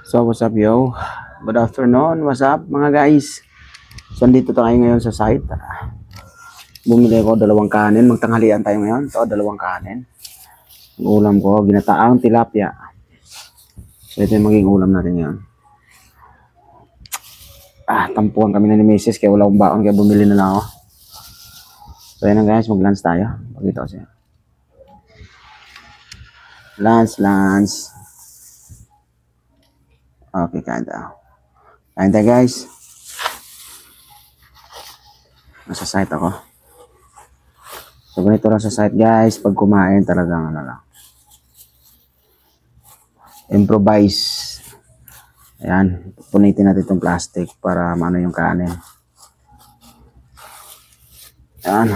So what's up yo? Good afternoon, what's up mga guys? So andito tayo ngayon sa site. Bumili ko dalawang kanin, magtanghalian tayo ngayon. So dalawang kanin. Ang ulam ko, ginataang tilapia. So ito yung magiging ulam natin ngayon. Tampuan kami na ni Mrs. kaya wala akong baon kaya bumili na lang ako. So yan na guys, mag-lunch tayo. Pagkita ko siya. Lunch. Okay, kain tayo. Kain tayo guys. Nasa site ako. So ganito lang sa site guys, pag kumain talagang ano lang. Improvise. Ayan, punitin natin itong plastic para maano yung kanin. Ayan.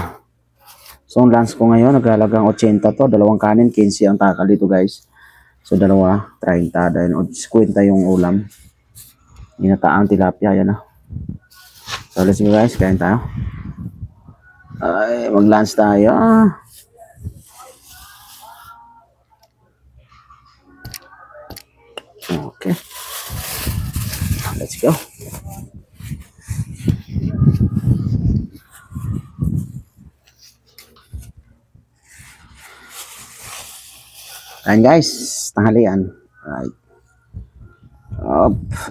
So ang lunch ko ngayon, naglalagang 80 to, dalawang kanin, 15 ang takal dito guys. So dalawa, 30, dahil 50 yung ulam. Ginataang tilapia, yan na. So let's go guys, kain tayo. Ay, mag-lunch tayo. Okay. Let's go. Ayan guys, tanghalian. Alright.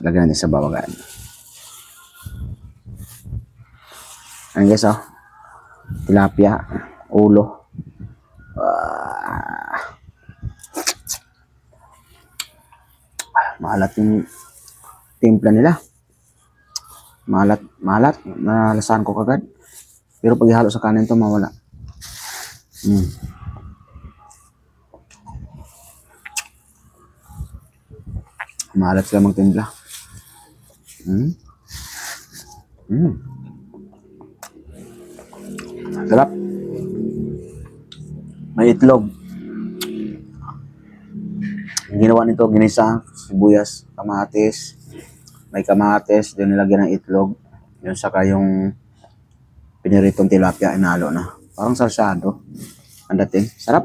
Lagyan natin sa bawagan. Ayan guys, tilapia, ulo. Maalat yung timpla nila. Maalat. Nalasahan ko kagad. Pero pag ihalo sa kanin to mawala. Maalat sila magtimpla. Sarap. May itlog. Ang ginawa nito, ginisa, sibuyas, kamatis. May kamatis, doon nilagyan ng itlog. Yun saka yung piniritong tilapia, inalo na. Parang salsado. Ang dating. Sarap.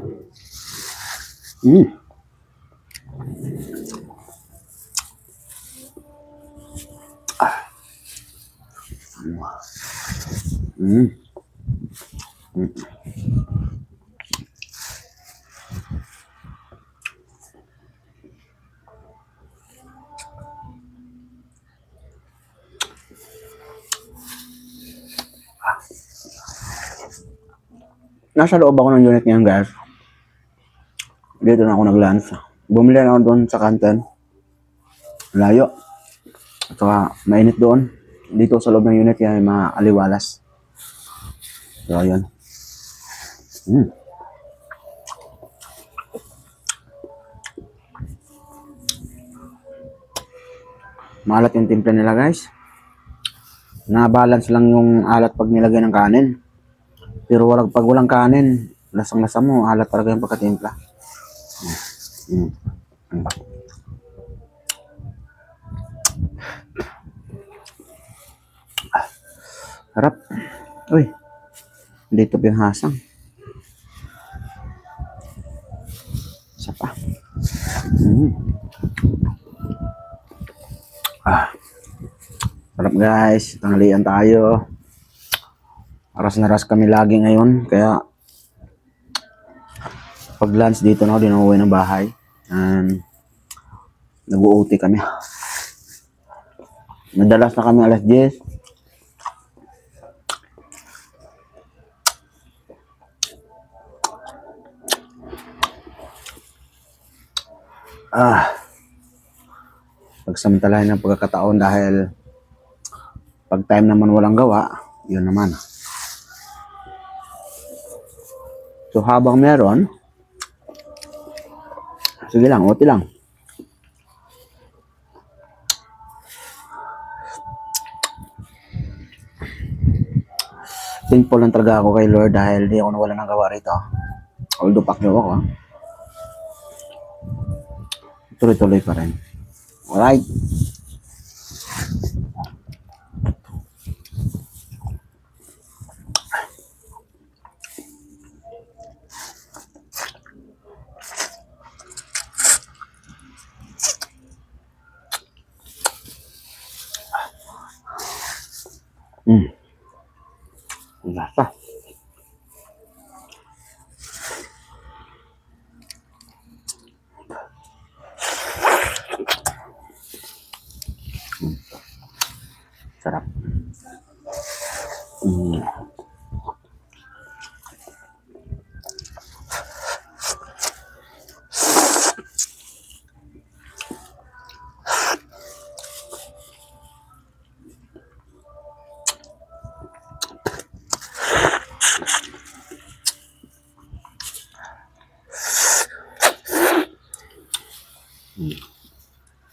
Nasa loob ako ng unit ngayon guys. Dito na ako nag-lunch. Bumili na ako doon sa kantin. Layo. At saka mainit doon. Dito sa loob ng unit kaya may mga aliwalas. So ayun. Maalat yung timpla nila guys. Na-balance lang yung alat pag nilagay ng kanin. Pero pag walang kanin, lasang-lasa mo, alat talaga yung pagkatimpla. Harap. Uy, dito pinghasang. Isa pa. Harap guys, tanghalian tayo. Aras na ras kami lagi ngayon, kaya pag lunch dito na ako, di na uwi ng bahay. And nag-UOT kami. Madalas na kami alas 10. Pagsamantalahin ng pagkakataon dahil pag time naman walang gawa, yun naman. So habang meron, sige lang, OT lang. Thankful lang talaga ako kay Lord dahil di ako nawala ng gawa rito. Although pakyo ako. Tuloy-tuloy pa rin. Alright. Lasa. Sarap.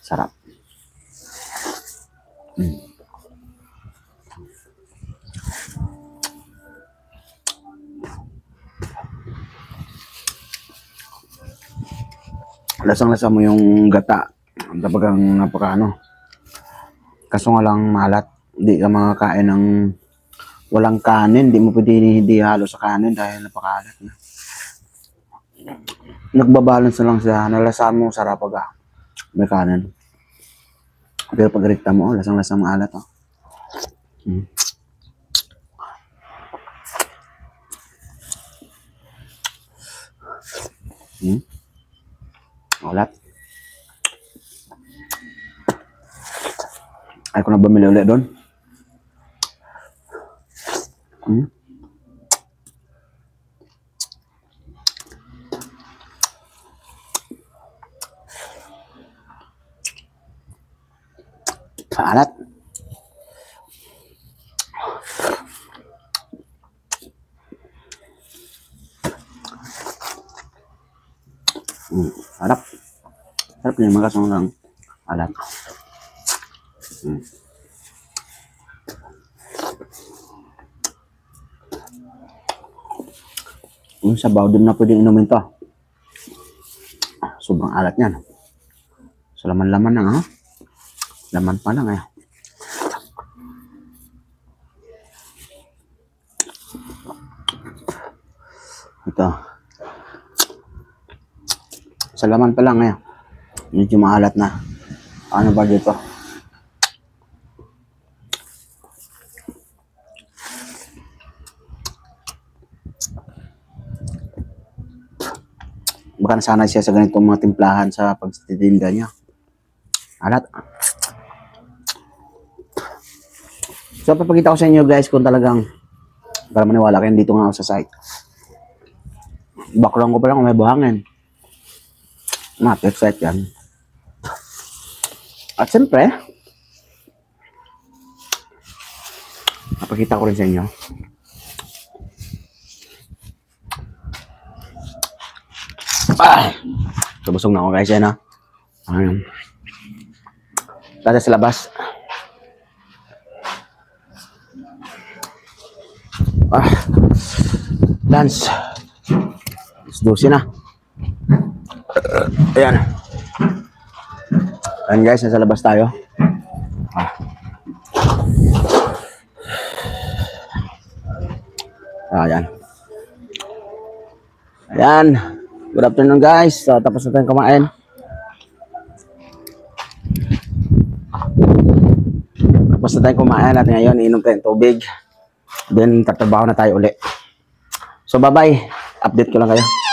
Sarap. Lasang-lasa mo yung gata. Talagang napaka Kaso nga lang malat. Hindi ka makakain ng walang kanin. Hindi mo pwede hindi halo sa kanin dahil napakalat na. Nagbabalance na lang siya. Nalasahan mo sarap pag may kanin. Pero pag rikta mo, lasang-lasang maalat. Alat. Ay ko na bumili ulit doon. Alat. Sarap. Sarap niya makasama ng alat. Yung sabaw din na pwedeng inumin to. Sobrang alat niyan. So laman-laman na Laman pa lang Ito. Sa laman pa lang medyo maalat na. Ano ba dito? Baka nasanay siya sa ganitong mga timplahan sa pagtitinda niya. Alat. So, papakita ko sa inyo guys kung talagang para maniwala kayo dito nga ako sa site. Background ko pa lang kung may buhangin. Perfect yan. At siyempre, papakita ko rin sa inyo. Busog na ako guys yan Tata sa labas. Dance. 12 na. Ayan. Ayan guys, nasa labas tayo. Ayan. Ayan. Good afternoon guys. So, tapos na tayong kumain. Tapos na tayong kumain at ngayon iinom tayong tubig. Then tatrabaho na tayo uli. So bye bye. Update ko lang kayo.